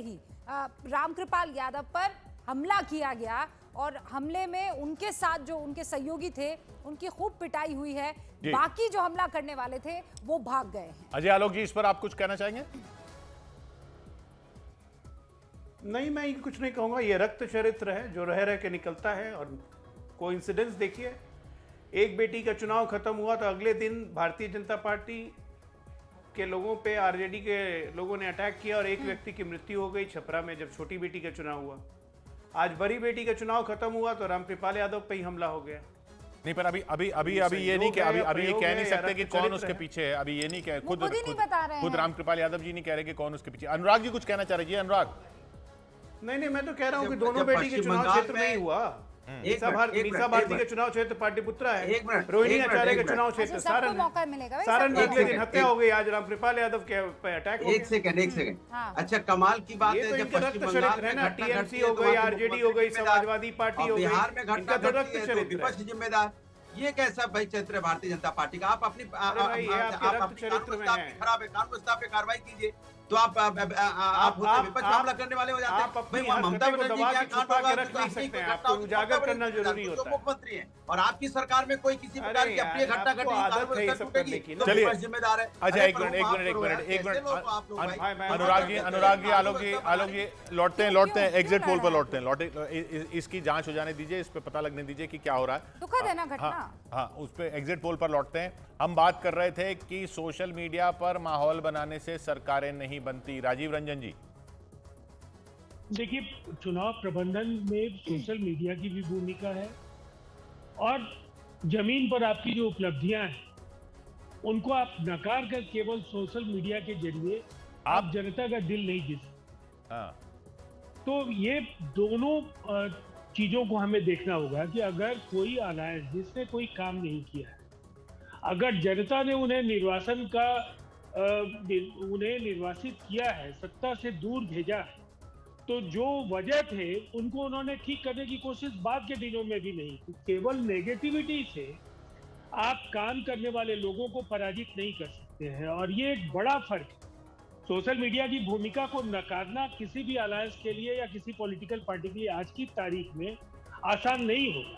ही रामकृपाल यादव पर हमला किया गया और हमले में उनके साथ जो उनके सहयोगी थे उनकी खूब पिटाई हुई है। बाकी जो हमला करने वाले थे वो भाग गए हैं। अजय आलोक जी, इस पर आप कुछ कहना चाहेंगे? नहीं, मैं कुछ नहीं कहूंगा। ये रक्त चरित्र है जो रह के निकलता है। और कोइंसिडेंस देखिए, एक बेटी का चुनाव खत्म हुआ तो अगले दिन भारतीय जनता पार्टी के लोगों पे आरजेडी के लोगों ने अटैक किया और एक व्यक्ति की मृत्यु हो गई छपरा में जब छोटी बेटी का चुनाव हुआ। आज बड़ी बेटी का चुनाव खत्म हुआ तो रामकृपाल यादव पे ही हमला हो गया। नहीं, पर अभी ये नहीं कि अभी ये कह नहीं सकते कि कौन उसके पीछे है। अभी ये नहीं कह, खुद रामकृपाल यादव जी नहीं कह रहे कि कौन उसके पीछे। अनुराग जी कुछ कहना चाह रहे हैं? अनुराग। नहीं, मैं तो कह रहा हूँ कि दोनों बेटी के चुनाव क्षेत्र में ही हुआ। मीसा भारती का चुनाव क्षेत्र पाटलिपुत्रा है, रोहिणी आचार्य का चुनाव क्षेत्र सारण में अगले दिन हत्या हो गई। आज रामकृपाल यादव के अटैक हो गया। एक सेकंड। अच्छा, कमाल की बात है जब पश्चिम बंगाल में घटना टीएमसी हो गई, आरजेडी हो गई, समाजवादी पार्टी हो गई, बिहार में घटना तो घटती है तो विपक्ष जिम्मेदार। ये कैसा भाई चरित्र है भारतीय जनता पार्टी का? आप अपनी खराब है, कानून व्यवस्था पे कार्रवाई कीजिए तो आप विपक्ष हमला करने वाले हो जाते हैं। भाई ममता बनर्जी क्या उजागर करना जरूरी होता है। मुख्यमंत्री है और आपकी सरकार में कोई किसी प्रकार की अप्रिय घटना घटी तो विपक्ष जिम्मेदार है। अच्छा, एक मिनट अनुराग जी, आलोक जी लौटते हैं एग्जिट पोल पर लौटते हैं। इसकी जांच हो जाने दीजिए, इस पे पता लगने दीजिए कि क्या हो रहा है। दुखद है ना घटना। हाँ, उस पे एग्जिट पोल पर लौटते हैं। हम बात कर रहे थे कि सोशल मीडिया पर माहौल बनाने से सरकारें नहीं बनती। राजीव रंजन जी, देखिए, चुनाव प्रबंधन में सोशल मीडिया की भी भूमिका है और जमीन पर आपकी जो उपलब्धियां हैं उनको आप नकार कर केवल सोशल मीडिया के जरिए आप जनता का दिल नहीं जीत सकते। तो ये दोनों चीजों को हमें देखना होगा कि अगर कोई अलायंस जिसने कोई काम नहीं किया है, अगर जनता ने उन्हें निर्वासित किया है, सत्ता से दूर भेजा है, तो जो वजह थे उनको उन्होंने ठीक करने की कोशिश बाद के दिनों में भी नहीं की। केवल नेगेटिविटी से आप काम करने वाले लोगों को पराजित नहीं कर सकते हैं और ये एक बड़ा फर्क है। सोशल मीडिया की भूमिका को नकारना किसी भी अलायंस के लिए या किसी पॉलिटिकल पार्टी के लिए आज की तारीख में आसान नहीं होगा,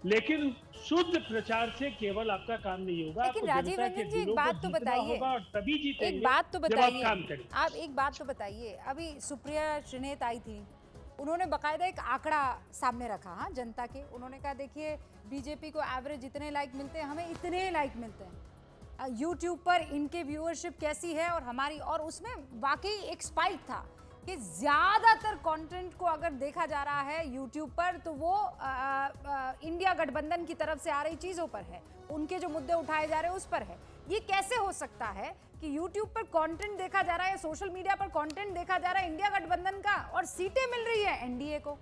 लेकिन शुद्ध प्रचार से केवल आपका काम नहीं होगा। लेकिन राजीव रंजन जी, एक बात तो बताइए, तभी जीतेंगे। एक बात तो बताइए, आप एक बात तो बताइए। अभी सुप्रिया श्रीनेत आई थी, उन्होंने बकायदा एक आंकड़ा सामने रखा, हाँ, जनता के। उन्होंने कहा देखिए बीजेपी को एवरेज इतने लाइक मिलते हैं, हमें इतने लाइक मिलते हैं। यूट्यूब पर इनके व्यूअरशिप कैसी है और हमारी, और उसमें वाकई एक स्पाइक था कि ज्यादातर कंटेंट को अगर देखा जा रहा है यूट्यूब पर तो वो इंडिया गठबंधन की तरफ से आ रही चीजों पर है, उनके जो मुद्दे उठाए जा रहे हैं उस पर है। ये कैसे हो सकता है कि यूट्यूब पर कंटेंट देखा जा रहा है, सोशल मीडिया पर कंटेंट देखा जा रहा है इंडिया गठबंधन का और सीटें मिल रही है एनडीए को?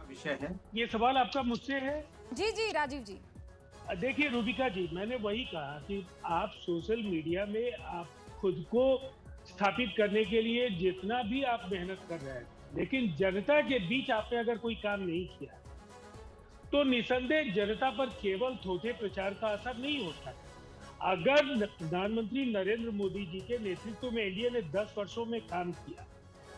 विषय है ये सवाल आपका मुझसे है? जी राजीव जी। देखिए रूबिका जी, मैंने वही कहा कि आप सोशल मीडिया में आप खुद को स्थापित करने के लिए जितना भी आप मेहनत कर रहे हैं, लेकिन जनता के बीच आपने अगर कोई काम नहीं किया तो निसंदेह जनता पर केवल थोथे प्रचार का असर नहीं होता। अगर प्रधानमंत्री नरेंद्र मोदी जी के नेतृत्व में एनडीए ने 10 वर्षों में काम किया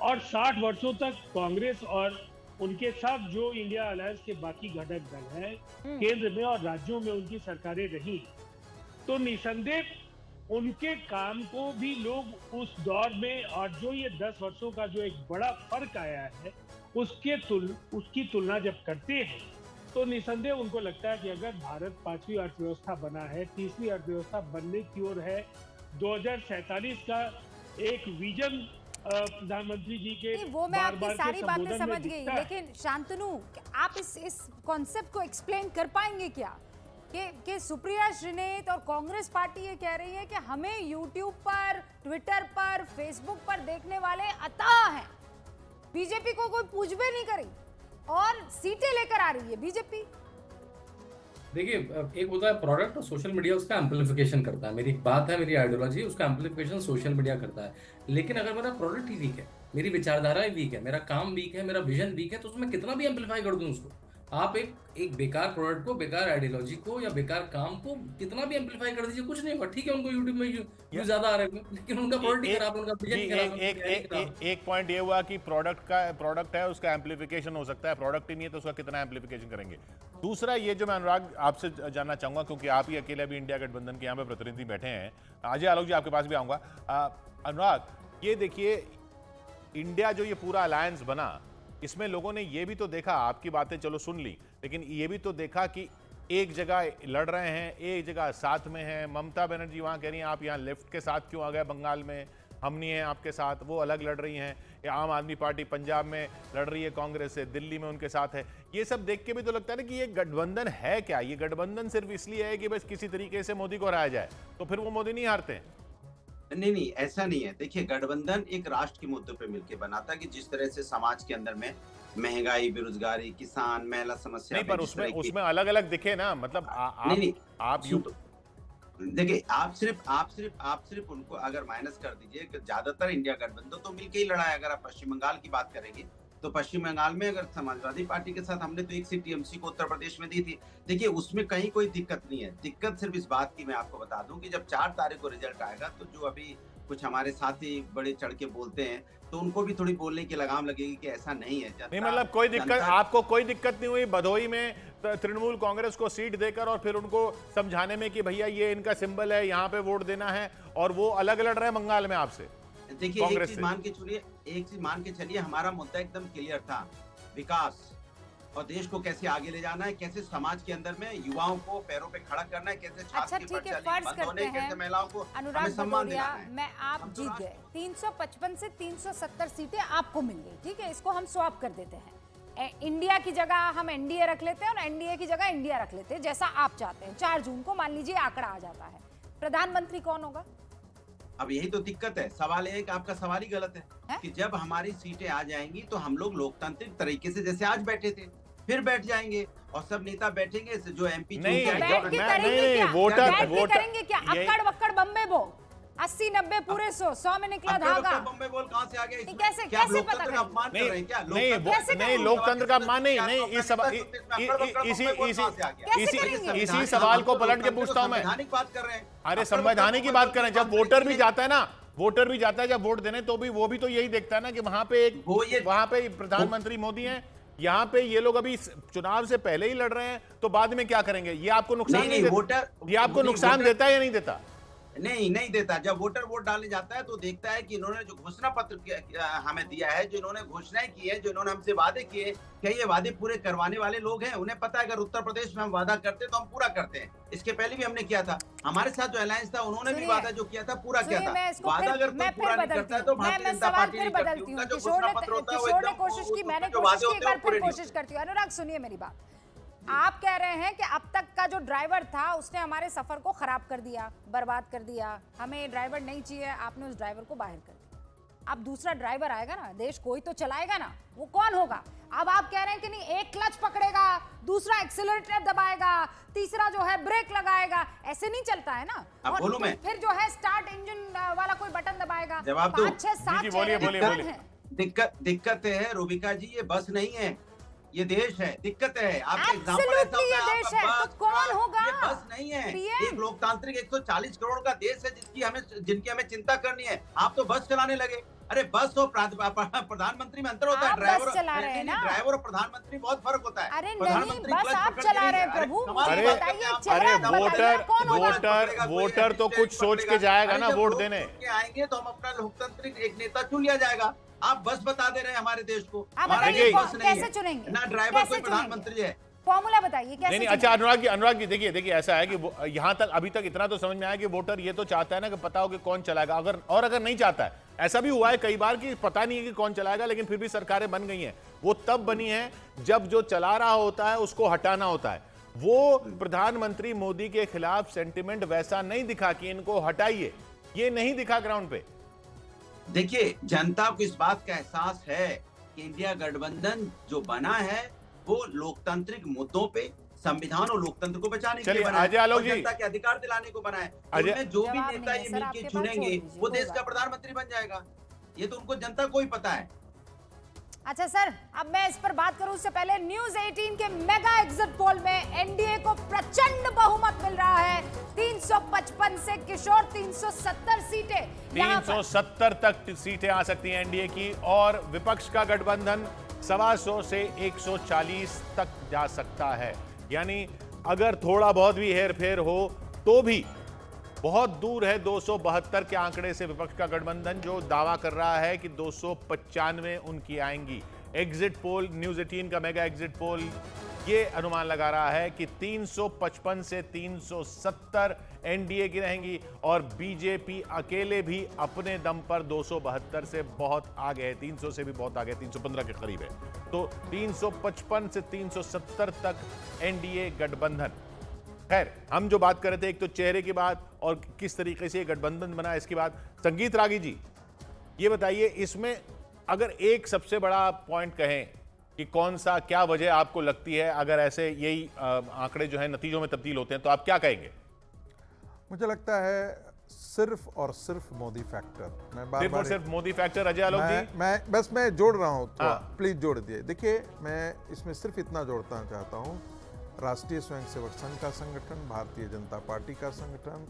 और 60 वर्षों तक कांग्रेस और उनके साथ जो इंडिया अलायंस के बाकी घटक दल हैं केंद्र में और राज्यों में उनकी सरकारें रही, तो निसंदेह उनके काम को भी लोग उस दौर में, और जो ये 10 वर्षों का जो एक बड़ा फर्क आया है उसकी तुलना जब करते हैं तो निसंदेह उनको लगता है कि अगर भारत 5वीं अर्थव्यवस्था बना है, 30वीं अर्थव्यवस्था बनने की ओर है, 2047 का एक विजन प्रधानमंत्री जी के वो मैं आपकी सारी बातें समझ गई, लेकिन शांतनु आप इस कॉन्सेप्ट को एक्सप्लेन कर पाएंगे क्या कि सुप्रिया श्रीनेत और कांग्रेस पार्टी ये कह रही है कि हमें यूट्यूब पर, ट्विटर पर, फेसबुक पर देखने वाले अताह हैं, बीजेपी को कोई पूछ भी नहीं करी और सीटें लेकर आ रही है बीजेपी। देखिए, एक होता है प्रोडक्ट और सोशल मीडिया उसका एम्पलीफिकेशन करता है। मेरी एक बात है, मेरी आइडियोलॉजी, उसका एम्पलीफिकेशन सोशल मीडिया करता है। लेकिन अगर मेरा प्रोडक्ट ही वीक है, मेरी विचारधारा वीक है, मेरा काम वीक है, मेरा विजन वीक है, तो उसमें कितना भी एम्पलीफाई कर दूं उसको, आप एक बेकार प्रोडक्ट को, बेकार आइडियोलॉजी को या बेकार काम को कितना भी एम्पलीफाई कर दीजिए, कुछ नहीं होगा। ठीक है, उनको यूट्यूब में व्यूज ज्यादा आ रहे हैं, लेकिन उनका प्रोडक्ट ही खराब, उनका विजन ही खराब। एक पॉइंट ये हुआ कि प्रोडक्ट है उसका एम्पलीफिकेशन हो सकता है, प्रोडक्ट ही नहीं है तो उसका कितना एम्पलीफिकेशन करेंगे। दूसरा ये जो मैं अनुराग आपसे जानना चाहूंगा, क्योंकि आप ही अकेले अभी इंडिया गठबंधन के यहाँ पे प्रतिनिधि बैठे हैं, अजय आलोक जी आपके पास भी आऊंगा। अनुराग ये देखिए, इंडिया जो ये पूरा अलायंस बना, इसमें लोगों ने ये भी तो देखा, आपकी बातें चलो सुन ली, लेकिन ये भी तो देखा कि एक जगह लड़ रहे हैं, एक जगह साथ में हैं। ममता बनर्जी वहाँ कह रही हैं आप यहाँ लेफ्ट के साथ क्यों आ गए, बंगाल में हम नहीं हैं आपके साथ, वो अलग लड़ रही हैं। या आम आदमी पार्टी पंजाब में लड़ रही है कांग्रेस से, दिल्ली में उनके साथ है। ये सब देख के भी तो लगता है ना कि ये गठबंधन है क्या? ये गठबंधन सिर्फ इसलिए है कि बस किसी तरीके से मोदी को हराया जाए, तो फिर वो मोदी नहीं हारते हैं। नहीं, ऐसा नहीं है। देखिए, गठबंधन एक राष्ट्र के मुद्दों पे मिलकर बना था, कि जिस तरह से समाज के अंदर में महंगाई, बेरोजगारी, किसान, महिला समस्या, नहीं, पर उसमें अलग अलग दिखे ना, मतलब आप देखिए, आप सिर्फ उनको अगर माइनस कर दीजिए, ज्यादातर इंडिया गठबंधन तो मिलकर ही लड़ा है। अगर आप पश्चिम बंगाल की बात करेंगे तो पश्चिम बंगाल में अगर समाजवादी पार्टी के साथ हमने तो एक सीट टीएमसी को उत्तर प्रदेश में दी थी। देखिए, उसमें कहीं कोई दिक्कत नहीं है। दिक्कत सिर्फ इस बात की मैं आपको बता दूं कि जब 4 तारीख को रिजल्ट आएगा तो जो अभी कुछ हमारे साथी बड़े चढ़ के बोलते हैं तो उनको भी थोड़ी बोलने की लगाम लगेगी कि ऐसा नहीं है। नहीं, मतलब कोई दिक्कत, आपको कोई दिक्कत नहीं हुई भदोही में तृणमूल कांग्रेस को सीट देकर और फिर उनको समझाने में कि भैया ये इनका सिंबल है, यहाँ पे वोट देना है, और वो अलग लड़ रहे हैं बंगाल में आपसे? देखिए, एक चीज मान के चलिए, हमारा मुद्दा एकदम क्लियर था, विकास और देश को कैसे आगे ले जाना है, कैसे समाज के अंदर में युवाओं को पैरों पे खड़ा करना है, कैसे छात्र की परीक्षा बंद होने, कैसे महिलाओं को हमें सम्मान दिलाना है। मैं आप जीत गए, 355 से 370 सीटें आपको मिल गई, ठीक है, इसको हम स्वैप कर देते हैं। इंडिया की जगह हम एनडीए रख लेते हैं और एनडीए की जगह इंडिया रख लेते हैं, जैसा आप चाहते हैं। 4 जून को मान लीजिए आंकड़ा आ जाता है, प्रधानमंत्री कौन होगा? अब यही तो दिक्कत है। सवाल ये है कि आपका सवाल ही गलत है कि जब हमारी सीटें आ जाएंगी तो हम लोग लोकतांत्रिक तरीके से जैसे आज बैठे थे फिर बैठ जाएंगे और सब नेता बैठेंगे, जो एमपी नहीं, वोटर करेंगे क्या? अक्कड़ बक्कड़ बम्बे बो 80-90 पूरे 100 में निकला धागा। बम्बे बोल कहाँ से आ गया? कैसे पता का अपमान कर रहे हैं क्या? नहीं, लोकतंत्र का अपमान नहीं, इसी सवाल को पलट के पूछता हूँ मैं। संवैधानिक बात कर रहे हैं। अरे संवैधानिक की बात कर रहे हैं। जब वोटर भी जाता है ना, जब वोट देने, तो भी वो भी तो यही देखता है ना कि वहां पे प्रधानमंत्री मोदी हैं, यहाँ पे ये लोग अभी चुनाव से पहले ही लड़ रहे हैं, तो बाद में क्या करेंगे? ये आपको नुकसान ये आपको नुकसान देता है या नहीं देता? नहीं देता। जब वोटर वोट डालने जाता है तो देखता है कि इन्होंने जो घोषणा पत्र हमें दिया है, जो इन्होंने घोषणाएं की है, जो इन्होंने हमसे वादे किए, क्या ये वादे पूरे करवाने वाले लोग हैं? उन्हें पता है अगर उत्तर प्रदेश में हम वादा करते तो हम पूरा करते हैं। इसके पहले भी हमने किया था, हमारे साथ जो अलायंस था उन्होंने भी वादा जो किया था पूरा किया था। वादा अगर कोई पूरा नहीं करता है तो भारतीय जनता पार्टी नहीं करती। उनका जो घोषणा पत्र होता है वो एकदम कोशिश की, मैंने कोशिश करती हूँ। अनुराग सुनिए मेरी बात, आप कह रहे हैं कि अब तक का जो ड्राइवर था उसने हमारे सफर को खराब कर दिया, बर्बाद कर दिया, हमें ड्राइवर नहीं चाहिए, आपने उस ड्राइवर को बाहर कर दिया। अब दूसरा ड्राइवर आएगा ना, देश कोई तो चलाएगा ना, वो कौन होगा? अब आप कह रहे हैं कि नहीं, एक क्लच पकड़ेगा, दूसरा एक्सीलरेटर दबाएगा, तीसरा जो है ब्रेक लगाएगा, ऐसे नहीं चलता है ना। और फिर जो है स्टार्ट इंजन वाला कोई बटन दबाएगा। 5, 6, 7 दिक्कत है रूबिका जी, ये बस नहीं है, ये देश है। दिक्कत है, आपका एग्जांपल ऐसा देश है तो कौन होगा? ये बस नहीं है, एक लोकतांत्रिक 140 करोड़ का देश है जिनकी हमें चिंता करनी है। आप तो बस चलाने लगे। अरे बस और प्रधानमंत्री में अंतर होता है। ड्राइवर और प्रधानमंत्री बहुत फर्क होता है। अरे नहीं, बस आप चला रहे हैं प्रभु। अरे वोटर तो कुछ सोच के जाएगा ना वोट देने। आएंगे तो हम अपना लोकतांत्रिक एक नेता चुन लिया जाएगा। आप बस बता दे रहे हैं हमारे देश को। कैसे चुनेंगे? ना ड्राइवर कोई प्रधानमंत्री है। फॉर्मूला बताइए कैसे? नहीं, अच्छा अनुराग जी देखिए ऐसा है कि यहाँ तक अभी तक इतना तो समझ में आया कि वोटर ये तो चाहता है ना कि पता हो कि कौन चलाएगा। अगर नहीं चाहता है, ऐसा भी हुआ है कई बार कि पता नहीं है कि कौन चलाएगा, लेकिन फिर भी सरकारें बन गई हैं। वो तब बनी है जब जो चला रहा होता है उसको हटाना होता है। वो प्रधानमंत्री मोदी के खिलाफ सेंटिमेंट वैसा नहीं दिखा कि इनको हटाइए, ये नहीं दिखा ग्राउंड पे। देखिए, जनता को इस बात का एहसास है कि इंडिया गठबंधन जो बना है वो लोकतांत्रिक मुद्दों पे संविधान और लोकतंत्र को बचाने के लिए बना है, जनता के अधिकार दिलाने को बना है। उनमें जो भी नेता ये मिलके चुनेंगे वो देश का प्रधानमंत्री बन जाएगा। ये तो उनको जनता को ही पता है। अच्छा सर, अब मैं इस पर बात करूं उससे पहले न्यूज 18 के मेगा एग्जिट पोल में एनडीए को प्रचंड बहुमत मिल रहा है। 355 से किशोर 370 सीटें, 370 तक सीटें आ सकती हैं एनडीए की, और विपक्ष का गठबंधन 125 से 140 तक जा सकता है। यानी अगर थोड़ा बहुत भी हेरफेर हो तो भी बहुत दूर है 272 के आंकड़े से विपक्ष का गठबंधन, जो दावा कर रहा है कि 295 उनकी आएंगी। एग्जिट पोल, न्यूज 18 का मेगा एग्जिट पोल ये अनुमान लगा रहा है कि 355 से 370 एनडीए की रहेंगी, और बीजेपी अकेले भी अपने दम पर 272 से बहुत आगे है, 300 से भी बहुत आगे, 315 के करीब है। तो 355 से 370 तक एनडीए गठबंधन। खैर, हम जो बात कर रहे थे, एक तो चेहरे की बात और किस तरीके से गठबंधन बना, इसकी बात। संगीत रागी जी, ये बताइए, इसमें अगर एक सबसे बड़ा पॉइंट कहें कि कौन सा, क्या वजह आपको लगती है अगर ऐसे यही आंकड़े जो है नतीजों में तब्दील होते हैं, तो आप क्या कहेंगे? मुझे लगता है सिर्फ और सिर्फ मोदी फैक्टर। मैं बार सिर्फ और सिर्फ मोदी फैक्टर। अजय आलोक जी, मैं जोड़ रहा हूँ, तो हाँ। प्लीज जोड़ दिए। देखिए, मैं इसमें सिर्फ इतना जोड़ना चाहता हूँ, राष्ट्रीय स्वयंसेवक संघ का संगठन, भारतीय जनता पार्टी का संगठन,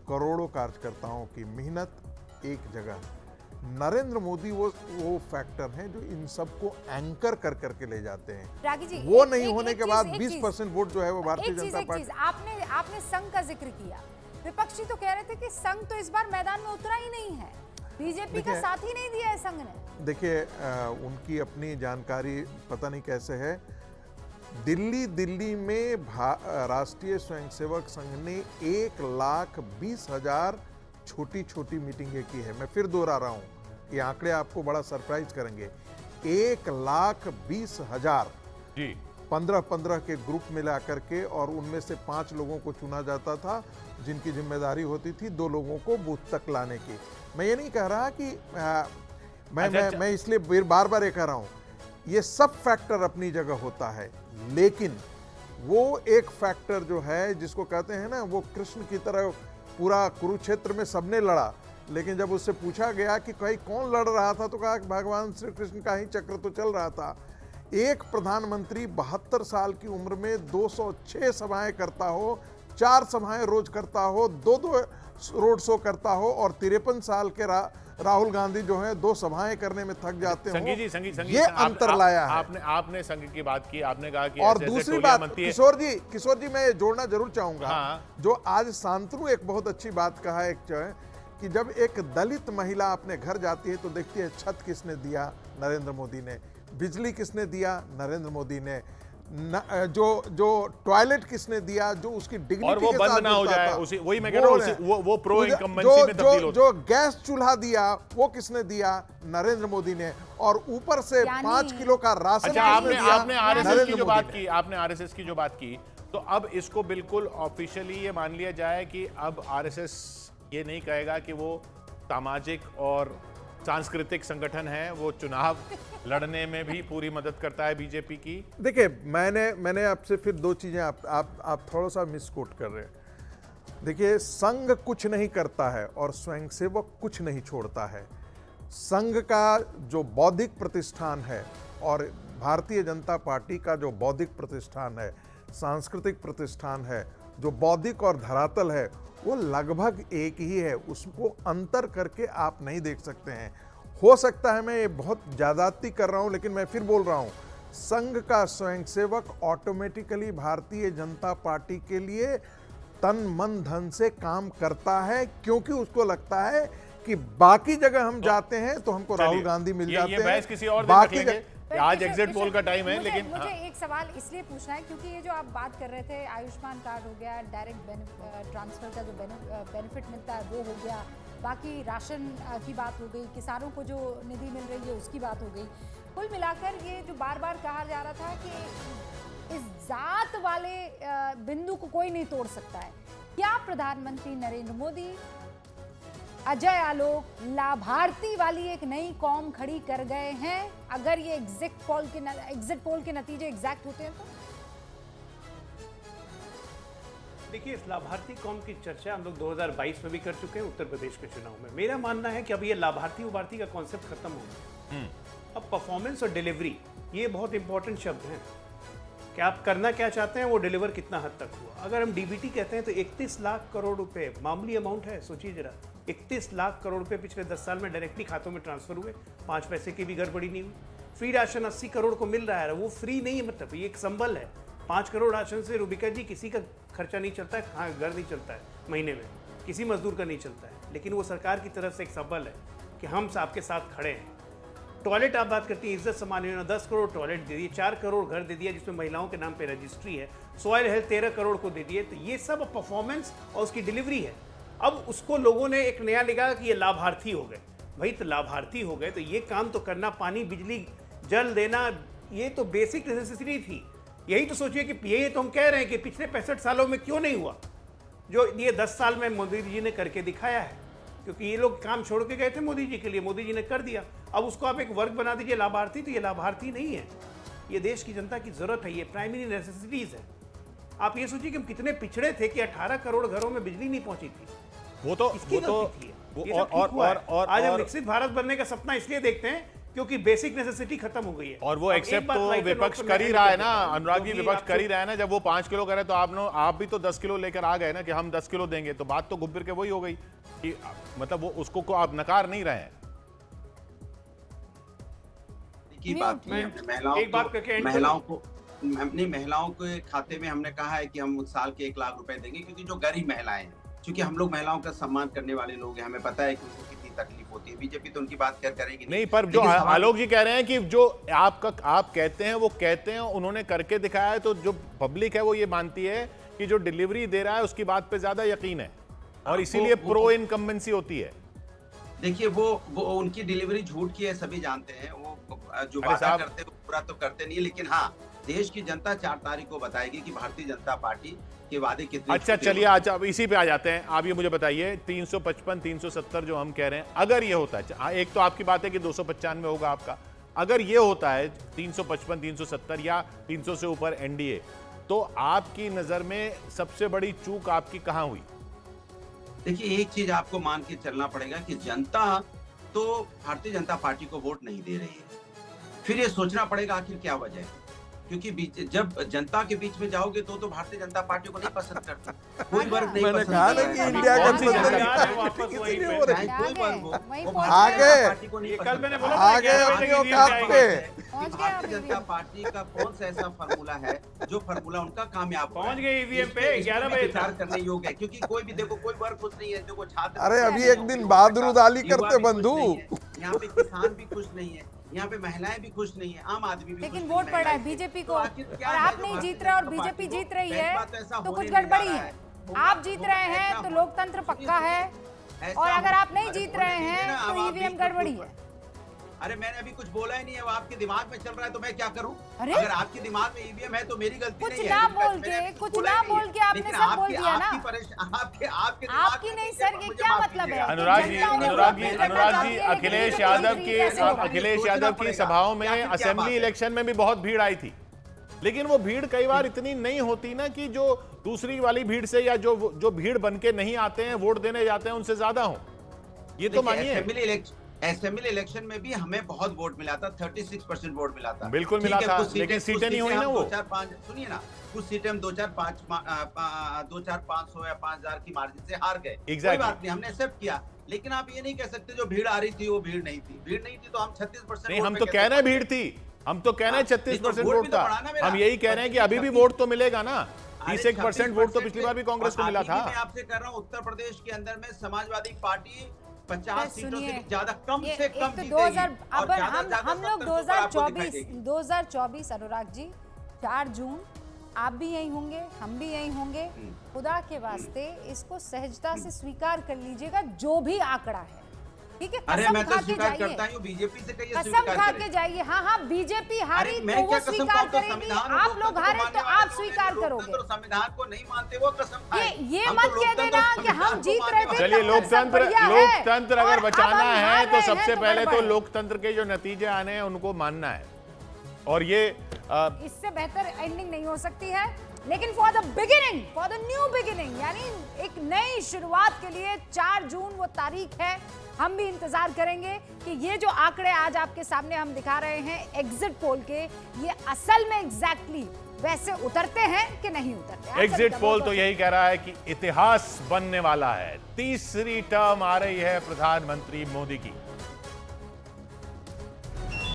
करोड़ों कार्यकर्ताओं की मेहनत एक जगह। नरेंद्र मोदी वो फैक्टर हैं जो इन सबको एंकर कर करके ले जाते हैं। रागी जी, वो नहीं होने के बाद 20% वोट जो है वो भारतीय जनता पार्टी। आपने संघ का जिक्र किया, विपक्षी तो कह रहे थे कि संघ तो इस बार मैदान में उतरा ही नहीं है, बीजेपी का साथ ही नहीं दिया है संघ ने। देखिए, उनकी अपनी जानकारी पता नहीं कैसे है। दिल्ली में राष्ट्रीय स्वयंसेवक संघ ने 1,20,000 छोटी छोटी मीटिंगें की है। मैं फिर दोहरा रहा हूं, ये आंकड़े आपको बड़ा सरप्राइज करेंगे। 1,20,000 जी, 15-15 के ग्रुप मिला करके, और उनमें से 5 लोगों को चुना जाता था, जिनकी जिम्मेदारी होती थी 2 लोगों को बूथ तक लाने की। मैं ये नहीं कह रहा कि मैं इसलिए बार बार ये कह रहा हूं, ये सब फैक्टर अपनी जगह होता है, लेकिन वो एक फैक्टर जो है जिसको कहते हैं ना, वो कृष्ण की तरह पूरा कुरुक्षेत्र में सबने लड़ा, लेकिन जब उससे पूछा गया कि भाई कौन लड़ रहा था, तो कहा कि भगवान श्री कृष्ण का ही चक्र तो चल रहा था। एक प्रधानमंत्री 72 साल की उम्र में 206 सभाएं करता हो, 4 सभाएं रोज करता हो, 2 रोड शो करता हो, और 53 साल के राहुल गांधी जो है 2 सभाएं करने में थक जाते हैं। ये अंतर लाया है। आपने संघ की बात की, आपने कहा कि और दूसरी बात, किशोर जी मैं जोड़ना जरूर चाहूंगा। हाँ। जो आज शांतनु एक बहुत अच्छी बात कहा है कि जब एक दलित महिला अपने घर जाती है तो देखती है छत किसने दिया, नरेंद्र मोदी ने, बिजली किसने दिया, नरेंद्र मोदी ने, जो टॉयलेट किसने दिया, जो उसकी डिग्निटी और वो के बंद साथ ना हो मिलता जाए, था, वही मैं कह रहा हूं, वो प्रो इनकम्बेंसी में तब्दील होता। जो गैस चूल्हा दिया वो किसने दिया, नरेंद्र मोदी ने, और ऊपर से 5 किलो का राशन। अच्छा, आपने आरएसएस की जो बात की, आपने आरएसएस की जो बात की, तो अब इसको बिल्कुल ऑफिशियली ये मान लिया जाए कि अब आरएसएस ये नहीं कहेगा कि वो सामाजिक और सांस्कृतिक संगठन है, वो चुनाव लड़ने में भी पूरी मदद करता है बीजेपी की। देखिए, मैंने आपसे फिर 2 चीजें आप थोड़ा सा मिसकोट कर रहे हैं। देखिए, संघ कुछ नहीं करता है और स्वयंसेवक कुछ नहीं छोड़ता है। संघ का जो बौद्धिक प्रतिष्ठान है और भारतीय जनता पार्टी का जो बौद्धिक प्रतिष्ठान है, सांस्कृतिक प्रतिष्ठान है, जो बौद्धिक और धरातल है, वो लगभग एक ही है। उसको अंतर करके आप नहीं देख सकते हैं। हो सकता है मैं ये बहुत ज्यादती कर रहा हूं, लेकिन मैं फिर बोल रहा हूं, संघ का स्वयंसेवक ऑटोमेटिकली भारतीय जनता पार्टी के लिए तन मन धन से काम करता है, क्योंकि उसको लगता है कि बाकी जगह हम जाते हैं तो हमको राहुल गांधी मिल जाते हैं। बहस किसी और दिन रख लेंगे, आज एग्जिट पोल का टाइम है। लेकिन मुझे एक सवाल इसलिए पूछना है क्योंकि ये जो आप बात कर रहे थे, आयुष्मान कार्ड हो गया, डायरेक्ट ट्रांसफर का जो बेनिफिट मिलता है वो हो गया, बाकी राशन की बात हो गई, किसानों को जो निधि मिल रही है उसकी बात हो गई। कुल मिलाकर ये जो बार बार कहा जा रहा था कि इस जात वाले बिंदु को कोई नहीं तोड़ सकता है, क्या प्रधानमंत्री नरेंद्र मोदी, अजय आलोक लाभार्थी वाली एक नई कौम खड़ी कर गए हैं अगर ये एग्जिट पोल के नतीजे एग्जैक्ट होते हैं तो? देखिए, इस लाभार्थी कौम की चर्चा हम लोग 2022 में भी कर चुके हैं उत्तर प्रदेश के चुनाव में। मेरा मानना है कि अब ये लाभार्थी उभार्थी का कॉन्सेप्ट खत्म हो गया। अब परफॉर्मेंस और डिलीवरी ये बहुत इंपॉर्टेंट शब्द हैं कि आप करना क्या चाहते हैं, वो डिलीवर कितना हद तक हुआ। अगर हम डीबीटी कहते हैं तो 31 लाख करोड़ रुपए मामूली अमाउंट है। सोचिए जरा, 31 लाख करोड़ रुपए पिछले 10 साल में डायरेक्टली खातों में ट्रांसफर हुए, 5 पैसे की भी गड़बड़ी नहीं हुई। फ्री राशन 80 करोड़ को मिल रहा है, वो फ्री नहीं है, मतलब ये एक संबल है। 5 करोड़ राशन से रूबिका जी किसी का खर्चा नहीं चलता है, हाँ घर नहीं चलता है महीने में, किसी मजदूर का नहीं चलता है, लेकिन वो सरकार की तरफ से एक संबल है कि हम आपके साथ खड़े हैं। टॉयलेट आप बात करती हैं, इज्जत सम्मान योजना 10 करोड़ टॉयलेट दे दिए, 4 करोड़ घर दे दिया जिसमें महिलाओं के नाम पे रजिस्ट्री है, सॉइल हेल्थ 13 करोड़ को दे दिए। तो ये सब परफॉर्मेंस और उसकी डिलीवरी है। अब उसको लोगों ने एक नया लिखा कि ये लाभार्थी हो गए। भाई तो लाभार्थी हो गए तो ये काम तो करना, पानी बिजली जल देना, ये तो बेसिक नेसेसिटी थी। यही तो सोचिए कि यही तो हम कह रहे हैं कि पिछले 65 सालों में क्यों नहीं हुआ जो ये 10 साल में मोदी जी ने करके दिखाया है। क्योंकि ये लोग काम छोड़ के गए थे मोदी जी के लिए, मोदी जी ने कर दिया। अब उसको आप एक वर्ग बना दीजिए लाभार्थी, तो ये लाभार्थी नहीं है, ये देश की जनता की जरूरत है, ये प्राइमरी नेसेसिटीज है। आप ये सोचिए कि हम कितने पिछड़े थे कि 18 करोड़ घरों में बिजली नहीं पहुंची थी। वो तो आज हम विकसित भारत बनने का सपना इसलिए देखते हैं क्योंकि बेसिक नेसेसिटी खत्म हो गई है। और वो एक्सेप्ट तो विपक्ष कर ही रहा है ना, अनुराग जी, विपक्ष कर ही रहा है ना। जब वो 5 किलो करे तो आप भी तो 10 किलो लेकर आ गए ना कि हम 10 किलो देंगे, तो बात तो घूम फिर के वही हो गई कि मतलब वो उसको को आप नकार नहीं रहे हैं। की बात में महिलाओं के खाते में हमने कहा है कि हम साल के 1 लाख रुपए देंगे, क्योंकि जो गरीब महिलाएं हैं, क्योंकि हम लोग महिलाओं का सम्मान करने वाले लोग हैं, हमें पता है कि उनको कितनी तकलीफ होती है। बीजेपी तो उनकी बात करेगी नहीं, पर जो आलोक जी कह रहे हैं कि जो आप कहते हैं वो कहते हैं, उन्होंने करके दिखाया है, तो जो पब्लिक है वो ये मानती है कि जो डिलीवरी दे रहा है उसकी बात पे ज्यादा यकीन है और इसीलिए प्रो इनकम्बेंसी होती है। देखिए वो उनकी डिलीवरी झूठ की है, सभी जानते हैं। वो जो वादा करते हैं वो पूरा तो करते नहीं है, लेकिन हाँ, देश की जनता 4 तारीख को बताएगी कि भारतीय जनता पार्टी के वादे कितने। अच्छा चलिए, आज अब इसी पे आ जाते हैं। आप ये मुझे बताइए, 355 370 जो हम कह रहे हैं, अगर ये होता है, एक तो आपकी बात है कि 295 होगा आपका, अगर ये होता है 355 370 या 300 से ऊपर एनडीए, तो आपकी नजर में सबसे बड़ी चूक आपकी कहां हुई? देखिए, एक चीज आपको मान के चलना पड़ेगा कि जनता तो भारतीय जनता पार्टी को वोट नहीं दे रही है। फिर ये सोचना पड़ेगा आखिर क्या वजह है, क्योंकि जब जनता के बीच में जाओगे तो भारतीय जनता पार्टी को नहीं पसंद करता, कोई वर्ग नहीं पसंद करता। इंडिया गठबंधन भारतीय जनता पार्टी का कौन सा ऐसा फार्मूला है जो फार्मूला उनका कामयाब पहुंच गए ईवीएम पे 11 बजे विचार करने योग्य है। क्योंकि कोई भी देखो, कोई वर्ग खुश नहीं है, देखो छात्र, अरे अभी एक दिन बहादुरदाली करते बंधु, यहाँ पे किसान भी खुश नहीं है, यहाँ पे महिलाएं भी खुश नहीं है, आम आदमी भी, लेकिन वोट पड़ रहा है बीजेपी को, और आप नहीं जीत रहे और बीजेपी जीत रही है, तो कुछ गड़बड़ी है। आप जीत रहे हैं तो लोकतंत्र पक्का है, और अगर आप नहीं जीत रहे हैं तो ईवीएम गड़बड़ी है। अरे मैंने अभी कुछ बोला ही नहीं है, वो आपके दिमाग में चल रहा है तो मैं क्या करूं? अरे? अगर आपके दिमाग में ईवीएम है तो मेरी गलती नहीं है। कुछ ना बोल के आपने सब बोल दिया ना। आपकी नहीं सर, ये क्या मतलब है? अनुराग जी, अखिलेश यादव की सभाओं में, असेंबली इलेक्शन में भी बहुत भीड़ आई थी, लेकिन वो भीड़ कई बार इतनी नहीं होती ना कि जो दूसरी वाली भीड़ से या जो भीड़ बन के नहीं आते हैं, वोट देने जाते हैं, उनसे ज्यादा हो। ये तो मानिए, असेंबली इलेक्शन में भी हमें बहुत वोट मिला था, 36% वोट मिला था। बिल्कुल मिला था, लेकिन सीटें नहीं हुई ना। वो 2-4-5 सुनिए ना, कुछ सीटें हम 2-4-500 या 5000 की मार्जिन से हार गए। कोई बात नहीं, हमने एक्सेप्ट किया, लेकिन आप ये नहीं कह सकते जो भीड़ आ रही थी वो भीड़ नहीं थी। भीड़ नहीं थी तो हम 36%। नहीं, हम तो कह रहे हैं भीड़ थी, हम तो कह रहे हैं 36% वोट था। हम यही कह रहे हैं कि अभी भी वोट तो मिलेगा ना। 31% वोट तो पिछली बार भी कांग्रेस को मिला था। मैं आपसे कह रहा हूँ, उत्तर प्रदेश के अंदर में समाजवादी पार्टी 50 सीटों से ज्यादा कम से कम तो 2000 अब हम लोग 2024 अनुराग जी 4 जून आप भी यही होंगे, हम भी यही होंगे। खुदा के वास्ते इसको सहजता से स्वीकार कर लीजिएगा, जो भी आंकड़ा है, ठीक है? अरे मैं तो स्वीकार करता हूं, बीजेपी से कहिए कसम खा के जाइए। हाँ, बीजेपी हारी तो वो स्वीकार करेगी, आप लोग हारे तो आप स्वीकार करोगे। संविधान को नहीं मानते वो कसम खाए। ये मत कह देना कि हम जीत रहे थे। चलिए, लोकतंत्र अगर बचाना है तो सबसे पहले तो लोकतंत्र के जो नतीजे आने हैं उनको मानना है, और ये इससे बेहतर एंडिंग नहीं हो सकती है। लेकिन for the beginning, for the new beginning, यानी एक नई शुरुआत के लिए 4 जून वो तारीख है। हम भी इंतजार करेंगे कि ये जो आंकड़े आज आपके सामने हम दिखा रहे हैं एग्जिट पोल के, ये असल में एग्जैक्टली वैसे उतरते हैं कि नहीं उतरते। एग्जिट पोल तो यही कह रहा है कि इतिहास बनने वाला है। तीसरी टर्म आ रही है प्रधानमंत्री मोदी की।